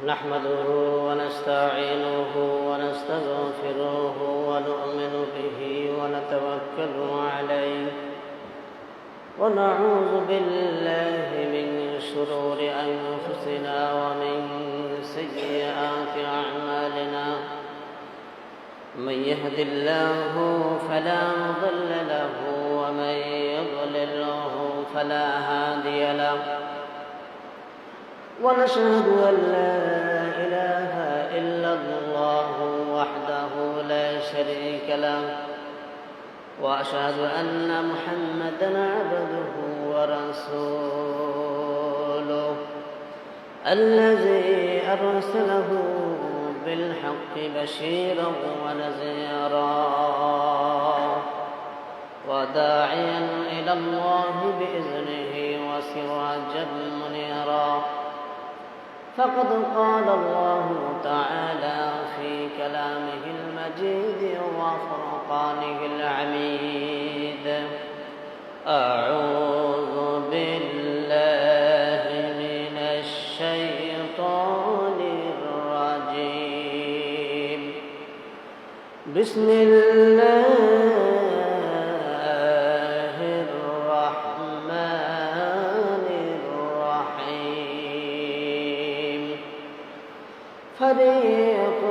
نحمده ونستعينه ونستغفره ونؤمن به ونتوكل عليه ونعوذ بالله من شرور أنفسنا ومن سيئات أعمالنا من يهد الله فلا مضل له ومن يضلله فلا هادي له ونشهد أن لا إله إلا الله وحده لا شريك له وأشهد أن محمدًا عبده ورسوله الذي أرسله بالحق بشيرا ونذيرا وداعيا إلى الله بإذنه وسراجا منيرا فقد قال الله تعالى في كلامه المجيد وفرقانه العميد أعوذ بالله من الشيطان الرجيم بسم الله فريق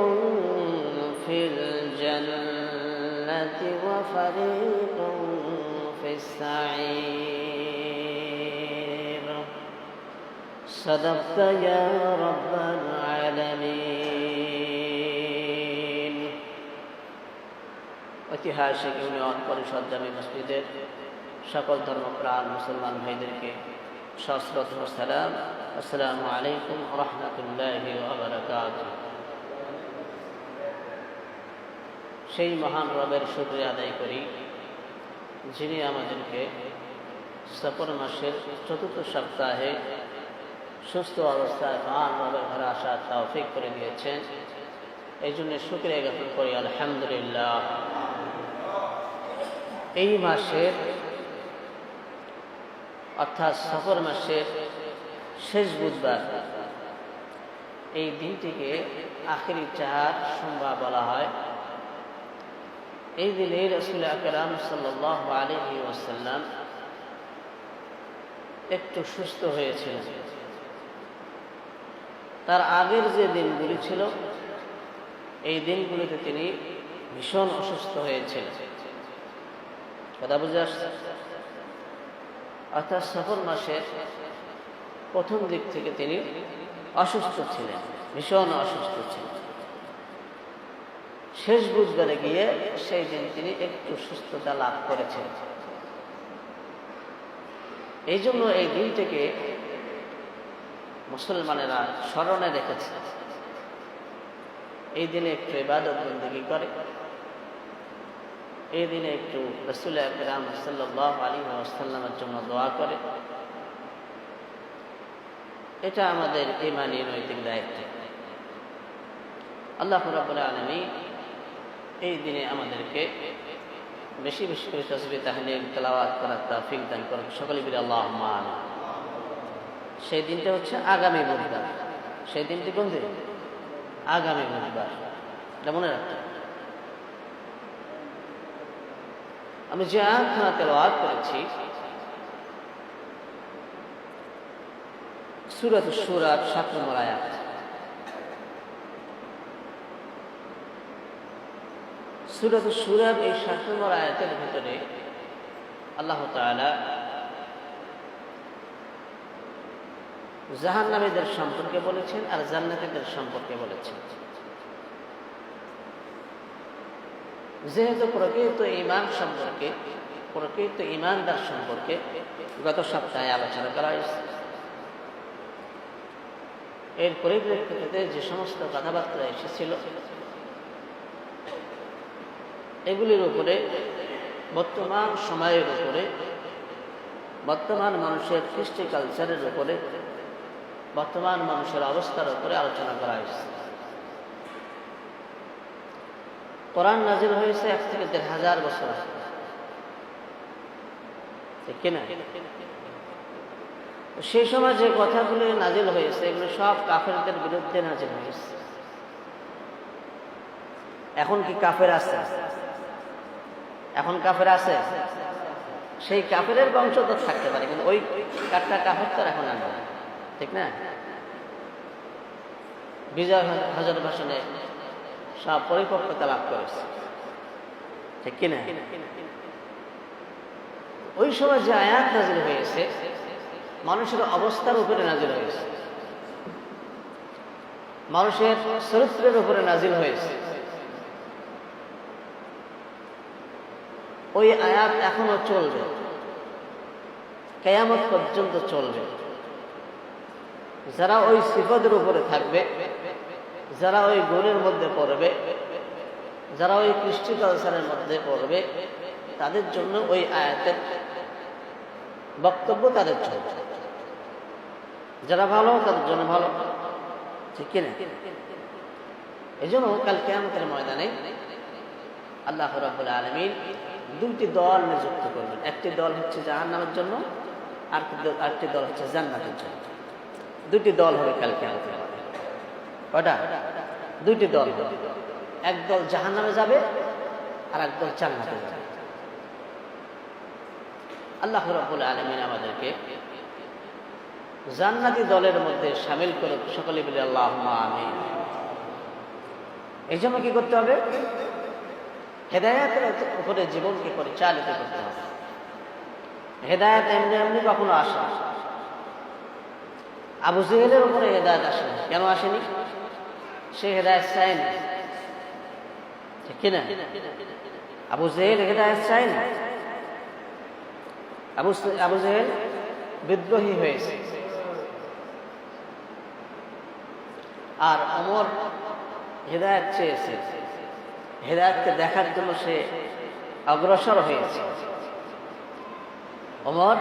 في الجنة وفريق في السعير صدقت يا رب العالمين ঐতিহাসিক ইউনিয়ন পরিষদ জামে মসজিদের সকল ধর্মপ্রাণ মুসলমান ভাইদেরকে সশ্রদ্ধ সালাম। আসসালামু আলাইকুম ওয়া রাহমাতুল্লাহি ওয়া বারাকাতুহু। সেই মহান রবের শুকরিয়া আদায় করি যিনি আমাদেরকে সফর মাসের চতুর্থ সপ্তাহে সুস্থ অবস্থায় মহান রবের ঘরে আসার তৌফিক করে দিয়েছেন। এই জন্য শুকরিয়া জ্ঞাপন করি আলহামদুলিল্লাহ। এই মাসের অর্থাৎ সফর মাসের শেষ বুধবার, এই দিনটিকে আখিরি চার সোমবার বলা হয়। এই দিনে রাসূল আকরাম সাল্লাল্লাহু আলাইহি ওয়াসাল্লাম একটু সুস্থ হয়েছিলেন। তার আগের যে দিনগুলি ছিল এই দিনগুলিতে তিনি ভীষণ অসুস্থ হয়েছিলেন। কথা বুঝে আসছে? অর্থাৎ সফর মাসের প্রথম দিক থেকে তিনি অসুস্থ ছিলেন, ভীষণ অসুস্থ ছিলেন। শেষ বুধবারে গিয়ে সেই দিন তিনি একটু সুস্থতা লাভ করেছেন। এই জন্য এই দিনটিকে মুসলমানেরা স্মরণে রেখেছে। এই দিনে একটু ইবাদত বন্দেগী করে, এই দিনে একটু রাসূল আকরাম সাল্লাল্লাহু আলাইহি ওয়াসাল্লামের জন্য দোয়া করে। এটা আমাদের ঈমানি নৈতিক দায়িত্ব। আল্লাহ রাব্বুল আলামিন এই দিনে আমাদেরকে বেশি বেশি করে তাসবিহ তাহলিল তেলাওয়াত করার তৌফিক দান করুন। সকলে বলি আল্লাহুম্মা আমিন। সেই দিনটা হচ্ছে আগামী বুধবার। সেই দিনটি কোন দিন? আগামী বুধবার। এটা মনে রাখতে। আমি যে আয়াতখানা তেলাওয়াত করেছি সূরা আশ-শূরা ৭ নম্বর আয়াত। সূরা আশ-শূরার এই ৭ নম্বর আয়াতের ভিতরে আল্লাহ তাআলা জাহান্নামীদের সম্পর্কে বলেছেন আর জান্নাতীদের সম্পর্কে বলেছেন। যেহেতু প্রকৃত ঈমান সম্পর্কে, প্রকৃত ঈমানদার সম্পর্কে গত সপ্তাহে আলোচনা করা হয়েছে, এর পরিপ্রেক্ষিতে যে সমস্ত কথাবার্তা এসেছিল এগুলির উপরে, বর্তমান সময়ের উপরে, বর্তমান মানুষের কৃষ্টি কালচারের উপরে, বর্তমান মানুষের অবস্থার উপরে আলোচনা করা হয়েছে। কোরআন নাজিল হয়েছে ১ থেকে ১,৫০০ বছর, ঠিক কিনা? সেই সময় যে কথাগুলি নাজিল হয়েছে এগুলো সব কাফেরদের বিরুদ্ধে নাজিল হয়েছে। এখন কি কাফের আছে? এখন কাফের আছে? সেই কাফেরের বংশধর থাকতে পারে, কিন্তু ওই কাঠটা কাফের তো এখন আর নয়, ঠিক না? বিজয় হাজার ভাষণে সব পরিপক্কতা লাভ করেছে, ঠিক কিনা? ওই সময় যে আয়াত নাজিল হয়েছে মানুষের অবস্থার উপরে নাজিল হয়েছে, মানুষের চরিত্রের উপরে নাজিল হয়েছে। ওই আয়াত এখনো চলবে, কিয়ামত পর্যন্ত চলবে। যারা ওই সিফাতের উপরে থাকবে, যারা ওই গুণের মধ্যে পড়বে, যারা ওই কৃষ্টি কালচারের মধ্যে পড়বে, তাদের জন্য ওই আয়াতের বক্তব্য তাদের চলবে। যারা ভালো তাদের জন্য ভালো, ঠিক কিনা? এই জন্য কাল কিয়ামতের ময়দানে আল্লাহ রাব্বুল আলামিন দুইটি দল নিযুক্ত করবেন। একটি দল হচ্ছে জাহান্নামের জন্য, আরেকটি দল হচ্ছে জান্নাতের জন্য। দুইটি দল হবে কাল কিয়ামতের ময়দানে। কয়টা? দুইটি দল। এক দল জাহান্নামে যাবে আর এক দল জান্নাতে যাবে। আল্লাহ রাব্বুল আলামিন আমাদেরকে জান্নাতি দলের মধ্যে শামিল করে সকলে বলে আল্লাহুম্মা আমিন। এই জন্য কি করতে হবে? হেদায়েতের উপরে জীবনকে পরিচালিত করতে হবে। হেদায়েত এমনি এমনি কখনো আসে না। আবু জেহেলের উপরে হেদায়েত আসেনি। কেন আসেনি? সে হেদায়েত চায়নি, ঠিক কিনা? আবু জেহেল হেদায়েত চায়নি। আবু জেহেল বিদ্রোহী হয়েছে, আর ওমর হেদায়েত চেয়েছে। হেদায়েতকে দেখার জন্য সে অগ্রসর হয়েছে। ওমর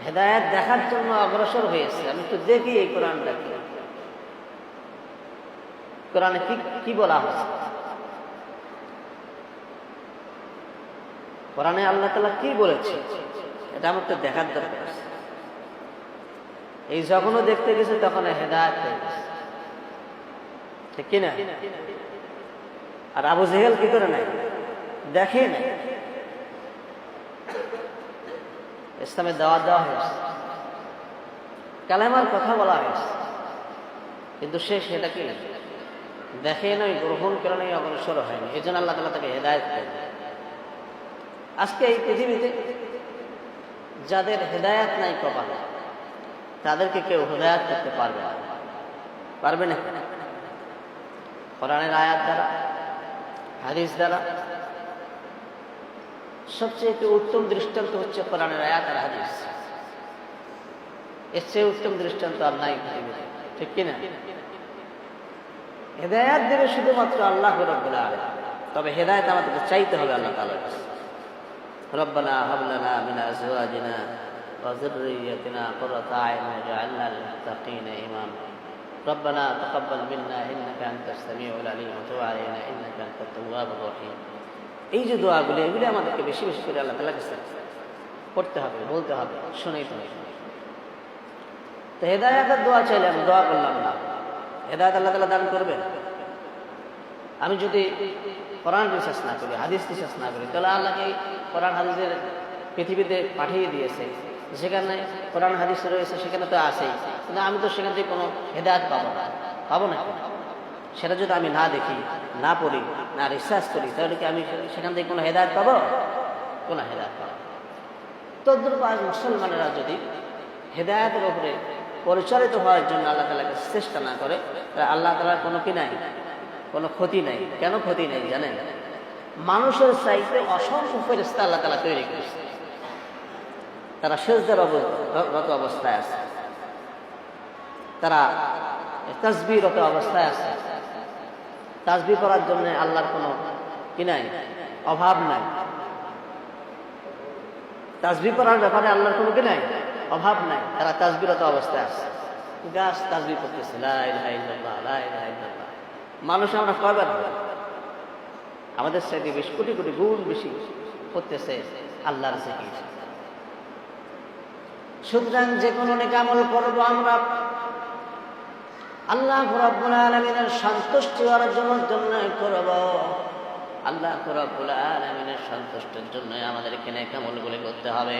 হেদায়েত দেখার জন্য অগ্রসর হয়েছে। আমি তো দেখি এই কোরআনটা কি, কোরআনে কি বলা হয়েছে, কোরআনে আল্লাহ তাআলা কি বলেছে, এটা আমার তো দেখার দরকার আছে। এই যখনও দেখতে গেছে তখন হেদায়েত হয়ে গেছে, ঠিক কিনা? আর আবু জেহেল কি করে নাই? দেখে নাই। ইসলামের দাওয়াত দেওয়া হয়েছে, কালেমার কথা বলা হয়েছে, কিন্তু সে সেটাকে দেখে নাই, গ্রহণ করে নাই, অগ্রসর হয়নি। এই জন্য আল্লাহ তাআলা তাকে হেদায়েত দেন। আজকে এই পৃথিবীতে যাদের হেদায়েত নাই কপালে, তাদেরকে কেউ হেদায়েত করতে পারবে না। পারবে না? কোরআনের আয়াত দ্বারা, হাদিস দ্বারা। সবচেয়ে উত্তম দৃষ্টান্ত হচ্ছে কোরআনের আয়াত আর হাদিস। এর চেয়ে উত্তম দৃষ্টান্ত আর নাই পৃথিবীতে, ঠিক কিনা? হেদায়েত দেবে শুধুমাত্র আল্লাহ রাব্বুল আলামিন। তবে হেদায়েত আমাদেরকে চাইতে হবে আল্লাহ তাআলার কাছে। রব্বানা হাব লানা মিন আজওয়াজিনা ওয়া যুররিয়্যাতিনা কুররাতা আ'ইউন ওয়াজ'আলনা লিল মুত্তাকিনা ইমামা। রব্বানা তাকাব্বাল মিন্না ইন্নাকা আনতাস সামিউল আলিম ওয়া তুব আলাইনা ইন্নাকা আনতাত তাওয়াবুর রহিম। এই যে দোয়াগুলি, এগুলি আমাদেরকে বেশি বেশি করে আল্লাহ তাআলার কাছে পড়তে হবে, বলতে হবে, শোনাইতে হবে। তো হেদায়েতের দোয়া চাইলাম, দোয়া করলাম না, হেদায়েত আল্লাহ তাআলা দান করবেন? আমি যদি কোরআন বিশ্বাস না করি, হাদিস বিশ্বাস না করি, তাহলে আল্লাহকে কোরআন হাদিসের পৃথিবীতে পাঠিয়ে দিয়েছে, যেখানে কোরআন হাদিস রয়েছে সেখানে তো আছেই, কিন্তু আমি তো সেখান থেকে কোনো হেদায়েত পাবো না। সেটা যদি আমি না দেখি, না পড়ি, না রিসার্চ করি, তাহলে কি আমি সেখান থেকে কোনো হেদায়েত পাবো? কোনো হেদায়েত পাবো। তদ্রূপ আজ মুসলমানেরা যদি হেদায়েতের উপরে পরিচালিত হওয়ার জন্য আল্লাহ তাআলাকে চেষ্টা না করে, তাহলে আল্লাহ তাআলার কোনো কি নাই, কোনো ক্ষতি নাই। কেন ক্ষতি নেই জানেন? মানুষের চাইতে অসংখ্য ফেরেশতা আল্লাহ তাআলা তৈরি করেছে। তারা সিজদারত অবস্থায় আছে, তারা তাসবিহরত অবস্থায় আছে। তাসবিহ করার জন্য আল্লাহর কোনো কি নাই, অভাব নাই। তাসবিহ করার ব্যাপারে আল্লাহর কোনো কি নাই, অভাব নাই। তারা তাসবিহরত অবস্থায় আছে, গাছ তাসবিহ করতেছে, লা ইলাহা ইল্লাল্লাহ, লা ইলাহা ইল্লাল্লাহ। মানুষ আমরা কয়বার, আমাদের সাথে বেশ কোটি কোটি গুণ বেশি করতেছে আল্লাহর জিকির। সুতরাং যে কোনো নেক আমল করবো আমরা আল্লাহ রাব্বুল আলামিনের সন্তুষ্টি অর্জনের জন্য করব। আল্লাহ রাব্বুল আলামিনের সন্তুষ্টির জন্য আমাদেরকে নেক আমলগুলি করতে হবে।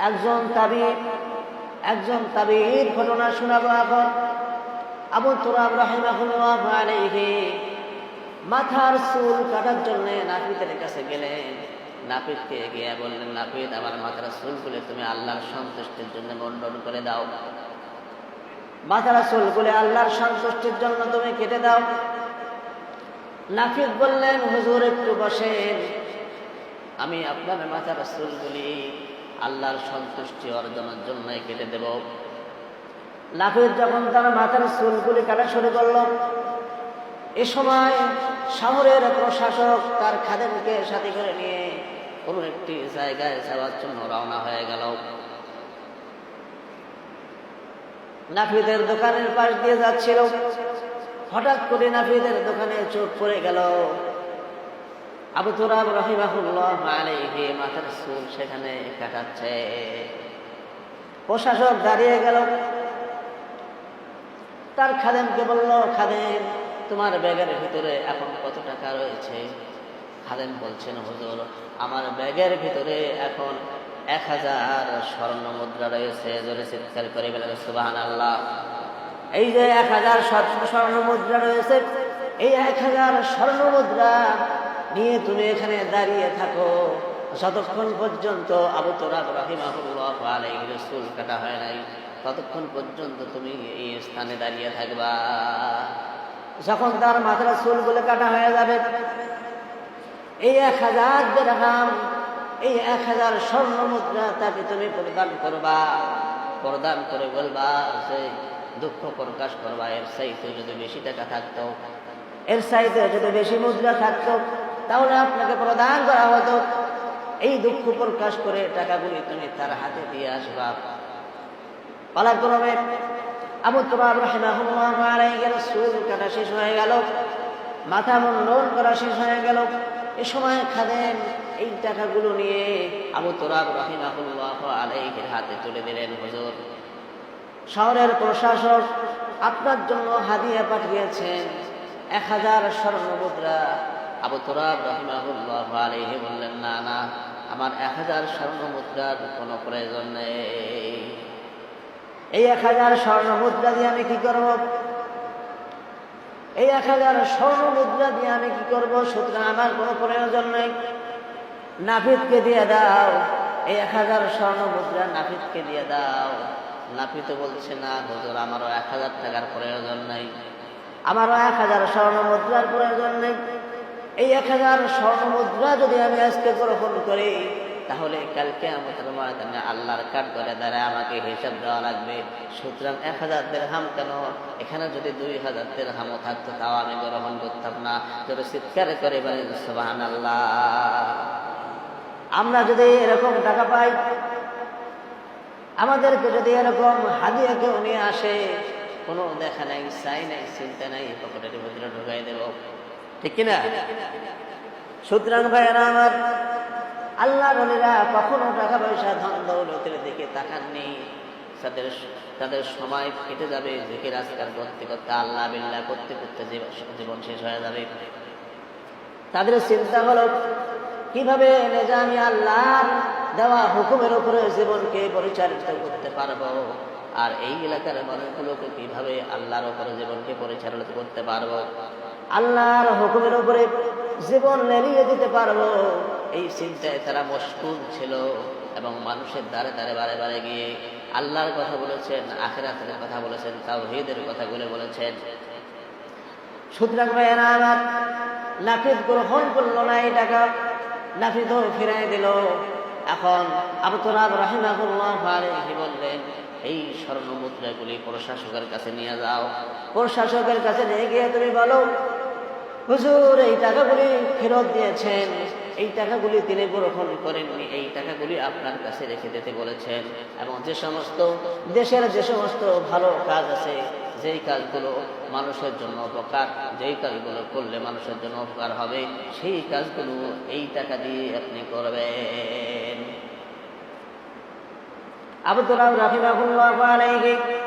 একজন তাবিঈর ঘটনা শোনাবো এখন। আবু তুরাব রাহিমাহুল্লাহ আলাইহি মাথার চুল কাটার জন্য নাপিতের কাছে গেলেন। নাপিতকে গিয়ে বললেন, নাপিত, আমার মাথার চুলগুলি তুমি আল্লাহর সন্তুষ্টির জন্য মণ্ডন করে দাও। মাথার চুলগুলি আল্লাহর সন্তুষ্টির জন্য তুমি কেটে দাও। নাপিত বললেন, হুজুর একটু বসেন, আমি আপনার মাথার চুলগুলি আল্লাহর সন্তুষ্টি অর্জনের জন্য কেটে দেব। নাপিত যখন তার মাথার চুলগুলি কাটা শুরু করল, এ সময় শহরের প্রশাসক তার খাদেমকে সাথে করে নিয়ে কোনো একটি জায়গায় যাওয়ার জন্য রওনা হয়ে গেল। নাপিতের দোকানের পাশ দিয়ে যাচ্ছিল, হঠাৎ করে নাপিতের দোকানে চোখ পড়ে গেল। আবু তুরাব রাহিমাহুল্লাহ আলাইহি মাথার চুল সেখানে কাটাচ্ছে। প্রশাসক দাঁড়িয়ে গেল, তার খাদেমকে বলল, খাদেম, তোমার ব্যাগের ভিতরে এখন কত টাকা রয়েছে? খাদেম বলছেন, হুজুর, আমার ব্যাগের ভিতরে এখন 1000 স্বর্ণ মুদ্রা রয়েছে। জোরে চিৎকার করে বলেন সুবহানাল্লাহ। এই যে 1000 স্বর্ণ মুদ্রা রয়েছে, এই 1000 স্বর্ণ মুদ্রা নিয়ে তুমি এখানে দাঁড়িয়ে থাকো যতক্ষণ পর্যন্ত আবু তুরাব রাহিমাহুল্লাহ আলাইহি চুল কাটা হয় নাই, ততক্ষণ পর্যন্ত তুমি এই স্থানে দাঁড়িয়ে থাকবা। যখন তার মাথার চুলগুলো কাটা হয়ে যাবে, এই 1000 দিরহাম, এই 1000 স্বর্ণ মুদ্রা তাকে তুমি প্রদান করবা। প্রদান করে বলবা যে দুঃখ প্রকাশ করবা, এর চাইতে যদি বেশি টাকা থাকতো, এর চাইতে যদি বেশি মুদ্রা থাকতো, তাহলে আপনাকে প্রদান করা হতো। এই দুঃখ প্রকাশ করে টাকাগুলি তুমি তার হাতে দিয়ে আসবা। পালাক্রমে আবু তুরাব রাহিমাহুল্লাহ আলাইহি চুল কাটা শেষ হয়ে গেল, মাথা মুন্ডন করা শেষ হয়ে গেল। এ সময় খাদেম এই টাকাগুলো নিয়ে আবু তুরাব রাহিমাহুল্লাহ আলাইহির হাতে তুলে দিলেন। হুজুর, শহরের প্রশাসক আপনার জন্য হাদিয়া পাঠিয়েছেন 1000 স্বর্ণ মুদ্রা। আবু তুরাব রাহিমাহুল্লাহ আলাইহি বললেন, না না, আমার 1000 স্বর্ণ মুদ্রার কোনো প্রয়োজন নেই। এই 1000 স্বর্ণ মুদ্রা দিয়ে আমি কি করব? এই 1000 স্বর্ণ মুদ্রা দিয়ে আমি কি করব? সুতরাং আমার কোনো প্রয়োজন নেই, নাপিতকে দিয়ে দাও। এই 1000 স্বর্ণ মুদ্রা নাপিতকে দিয়ে দাও। নাপিত বলছে, না হুজুর, আমারও 1000 টাকার প্রয়োজন নেই, আমারও 1000 স্বর্ণ মুদ্রার প্রয়োজন নেই। এই 1000 স্বর্ণ মুদ্রা যদি আমি আজকে গ্রহণ করি, তাহলে কালকে আমাদের ময়দানে আল্লাহর কাঠগড়ায় দাঁড়ায় আমাকে হিসাব দেওয়া লাগবে। সুতরাং 1000 দিরহাম কেন, এখানে যদি 2000 দিরহামও থাকতো তাও আমি গ্রহণ করতাম না। যদি চিৎকার করে বলেন সুবহানাল্লাহ। আমরা যদি এরকম টাকা পাই, আমাদেরকে যদি এরকম হাদিয়া কেউ নিয়ে আসে, কোনো দেখা নাই, চাই নাই, চিন্তা নাই, পকেটের ভিতরে ঢুকাই দেব, ঠিক কিনা? সুতরাং ভাইয়েরা আমার, আল্লাহ বলিরা কখনো টাকা পয়সা ধন দৌলতের দিকে তাকাননি। তাদের সময় কেটে যাবে জিকির আজকার করতে করতে, আল্লাহ বিল্লাহ করতে করতে জীবন শেষ হয়ে যাবে। তাদের চিন্তা হলো কিভাবে নিজে আমি আল্লাহর দেওয়া হুকুমের উপরে জীবনকে পরিচালিত করতে পারবো, আর এই এলাকার মানুষগুলোকে কিভাবে আল্লাহর উপরে জীবনকে পরিচালিত করতে পারবো, আল্লাহর হুকুমের উপরে জীবন লেলিয়ে দিতে পারবো। এই চিন্তায় তারা মশগুল ছিল এবং মানুষের দ্বারে দ্বারে বারে বারে গিয়ে আল্লাহর কথা বলেছেন, আখিরাতের কথা বলেছেন, তাওহীদের কথাগুলো বলেছেন। সুতরাং ভাইয়েরা আমার, নাপিত গ্রহণ করলো না এই টাকা, নাপিতও ফিরাই দিল। এখন আবু তুরাব রাহিমাহুল্লাহ আলাইহি বললেন, এই স্বর্ণ মুদ্রাগুলি প্রশাসকের কাছে নিয়ে যাও। প্রশাসকের কাছে নিয়ে গিয়ে তুমি বলো, হুজুর এই টাকাগুলি ফেরত দিয়েছেন, এই টাকাগুলি তিনি গ্রহণ করেননি, এই টাকাগুলি আপনার কাছে রেখে দিতে বলেছেন। এবং যে সমস্ত দেশের যে সমস্ত ভালো কাজ আছে, যেই কাজগুলো মানুষের জন্য উপকার, যেই কাজগুলো করলে মানুষের জন্য উপকার হবে, সেই কাজগুলো এই টাকা দিয়ে আপনি করবেন। আবু তুরাব রাহিমাহুল্লাহু আলাইহি